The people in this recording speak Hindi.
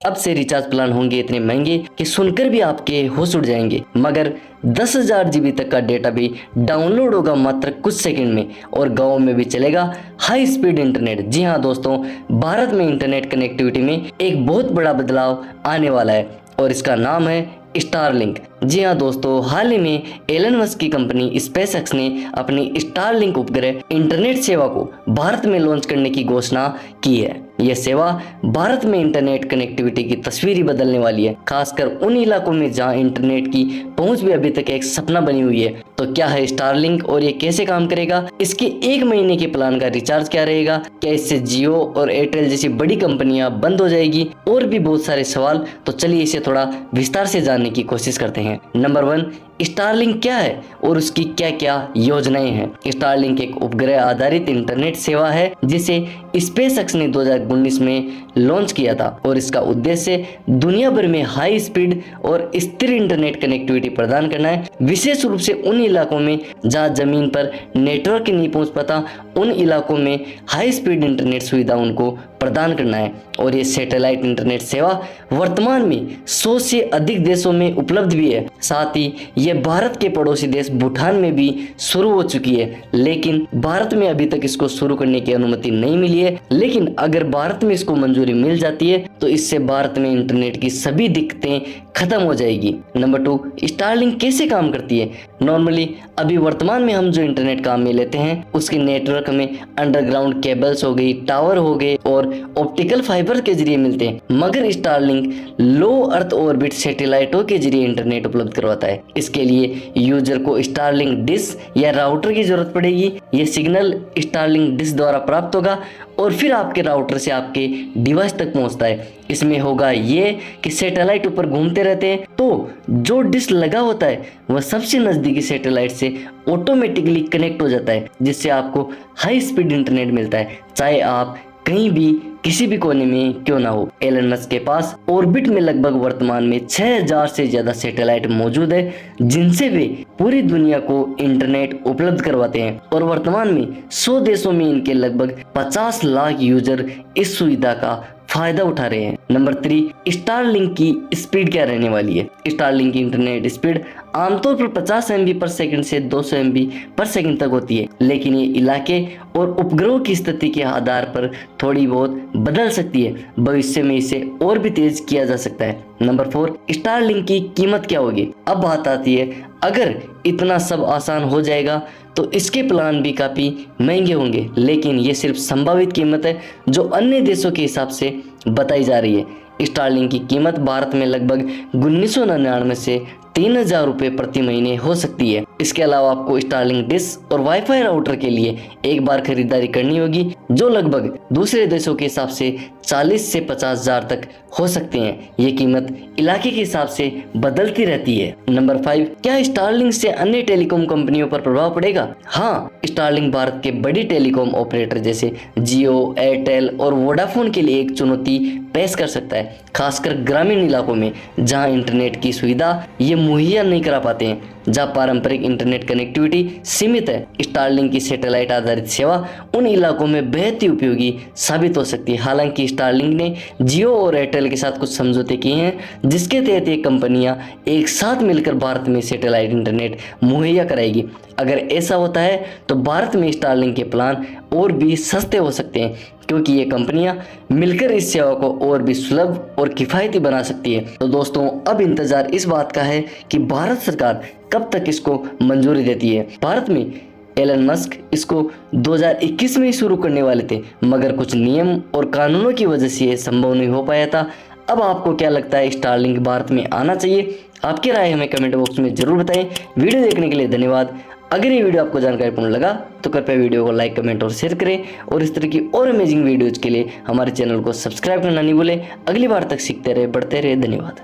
अब से रिचार्ज प्लान होंगे इतने महंगे कि सुनकर भी आपके होश उड़ जाएंगे, मगर 10,000 GB तक का डेटा भी डाउनलोड होगा मात्र कुछ सेकंड में और गाँव में भी चलेगा हाई स्पीड इंटरनेट। जी हाँ दोस्तों, भारत में इंटरनेट कनेक्टिविटी में एक बहुत बड़ा बदलाव आने वाला है और इसका नाम है स्टारलिंक। जी हाँ दोस्तों, हाल ही में एलन मस्क की कंपनी स्पेसएक्स ने अपनी स्टारलिंक उपग्रह इंटरनेट सेवा को भारत में लॉन्च करने की घोषणा की है। यह सेवा भारत में इंटरनेट कनेक्टिविटी की तस्वीर ही बदलने वाली है, खासकर उन इलाकों में जहां इंटरनेट की पहुंच भी अभी तक एक सपना बनी हुई है। तो क्या है स्टारलिंक और ये कैसे काम करेगा, इसके 1 महीने के प्लान का रिचार्ज क्या रहेगा, क्या इससे जियो और एयरटेल जैसी बड़ी कंपनियां बंद हो जाएगी, और भी बहुत सारे सवाल। तो चलिए इसे थोड़ा विस्तार से जानने की कोशिश करते हैं। नंबर 1, स्टारलिंक क्या है और उसकी क्या क्या योजनाएं हैं। स्टारलिंक एक उपग्रह आधारित इंटरनेट सेवा है जिसे स्पेसएक्स ने 2019 में लॉन्च किया था और इसका उद्देश्य दुनिया भर में हाई स्पीड और स्थिर इंटरनेट कनेक्टिविटी प्रदान करना है, विशेष रूप से उन इलाकों में जहां जमीन पर नेटवर्क नहीं पहुंच पाता, उन इलाकों में हाई स्पीड इंटरनेट सुविधा उनको प्रदान करना है। और ये सैटेलाइट इंटरनेट सेवा वर्तमान में 100 से अधिक देशों में उपलब्ध भी है। साथ ही ये भारत के पड़ोसी देश भूटान में भी शुरू हो चुकी है, लेकिन भारत में अभी तक इसको शुरू करने की अनुमति नहीं मिली है। लेकिन अगर भारत में इसको मंजूरी मिल जाती है तो इससे भारत में इंटरनेट की सभी दिक्कतें खत्म हो जाएगी। नंबर 2, स्टारलिंक कैसे काम करती है। नॉर्मली अभी वर्तमान में हम जो इंटरनेट काम में लेते हैं उसके नेटवर्क में अंडरग्राउंड केबल्स हो गई, टावर हो गए और ऑप्टिकल फाइबर के जरिए मिलते हैं, मगर स्टारलिंक लो अर्थ ऑर्बिट सैटेलाइटों के जरिए इंटरनेट उपलब्ध करवाता है। इसके लिए यूजर को स्टारलिंक डिश या राउटर की जरूरत पड़ेगी। यह सिग्नल स्टारलिंक डिश द्वारा प्राप्त होगा और फिर आपके राउटर से आपके डिवाइस तक पहुंचता है। इसमें होगा ये कि सैटेलाइट ऊपर घूमते रहते हैं, तो जो डिश लगा होता है वह सबसे नजदीकी सैटेलाइट से ऑटोमेटिकली कनेक्ट हो जाता है, जिससे आपको हाई स्पीड इंटरनेट मिलता है, चाहे आप कहीं भी किसी भी कोने में क्यों ना हो। एलन मस्क के पास ऑर्बिट में लगभग वर्तमान में 6000 से ज्यादा सैटेलाइट मौजूद है जिनसे वे पूरी दुनिया को इंटरनेट उपलब्ध करवाते हैं और वर्तमान में 100 देशों में इनके लगभग 50 लाख यूजर इस सुविधा का फायदा उठा रहे हैं। नंबर 3, स्टारलिंक की स्पीड क्या रहने वाली है। स्टारलिंक की इंटरनेट स्पीड आमतौर पर 50 MB पर सेकंड से 200 MB पर सेकंड तक होती है, लेकिन ये इलाके और उपग्रहों की स्थिति के आधार पर थोड़ी बहुत बदल सकती है। भविष्य में इसे और भी तेज किया जा सकता है। नंबर 4, स्टारलिंक की कीमत क्या होगी। अब बात आती है, अगर इतना सब आसान हो जाएगा तो इसके प्लान भी काफी महंगे होंगे, लेकिन ये सिर्फ संभावित कीमत है जो अन्य देशों के हिसाब से बताई जा रही है। स्टारलिंक की कीमत भारत में लगभग 1999 से 3000 रुपये प्रति महीने हो सकती है। इसके अलावा आपको स्टारलिंक डिश और वाईफाई राउटर के लिए एक बार खरीदारी करनी होगी, जो लगभग दूसरे देशों के हिसाब से 40 से 50,000 तक हो सकते हैं। ये कीमत इलाके के हिसाब से बदलती रहती है। नंबर 5, क्या स्टारलिंक से अन्य टेलीकॉम कंपनियों पर प्रभाव पड़ेगा। हाँ, स्टारलिंक भारत के बड़ी टेलीकॉम ऑपरेटर जैसे जियो, एयरटेल और वोडाफोन के लिए एक चुनौती पेश कर सकता है, खासकर ग्रामीण इलाकों में जहां इंटरनेट की सुविधा ये मुहैया नहीं करा पाते हैं, जहां पारंपरिक इंटरनेट कनेक्टिविटी सीमित है। स्टारलिंक की सैटेलाइट आधारित सेवा उन इलाकों में बेहद ही उपयोगी साबित हो सकती है। हालांकि स्टारलिंक ने जियो और एयरटेल के साथ कुछ समझौते किए हैं, जिसके तहत ये कंपनियां एक साथ मिलकर भारत में सैटेलाइट इंटरनेट मुहैया कराएगी। अगर ऐसा होता है तो भारत में स्टारलिंक के प्लान और भी सस्ते हो सकते हैं, क्योंकि ये कंपनियां मिलकर इस सेवा को और भी सुलभ और किफायती बना सकती है। तो दोस्तों, अब इंतजार इस बात का है कि भारत सरकार कब तक इसको मंजूरी देती है। भारत में एलन मस्क इसको 2021 में ही शुरू करने वाले थे, मगर कुछ नियम और कानूनों की वजह से ये संभव नहीं हो पाया था। अब आपको क्या लगता है, स्टारलिंक भारत में आना चाहिए? आपकी राय हमें कमेंट बॉक्स में जरूर बताएं। वीडियो देखने के लिए धन्यवाद। अगर ये वीडियो आपको जानकारीपूर्ण लगा तो कृपया वीडियो को लाइक, कमेंट और शेयर करें और इस तरह की और अमेजिंग वीडियोज के लिए हमारे चैनल को सब्सक्राइब करना नहीं भूलें। अगली बार तक सीखते रहे, बढ़ते रहे। धन्यवाद।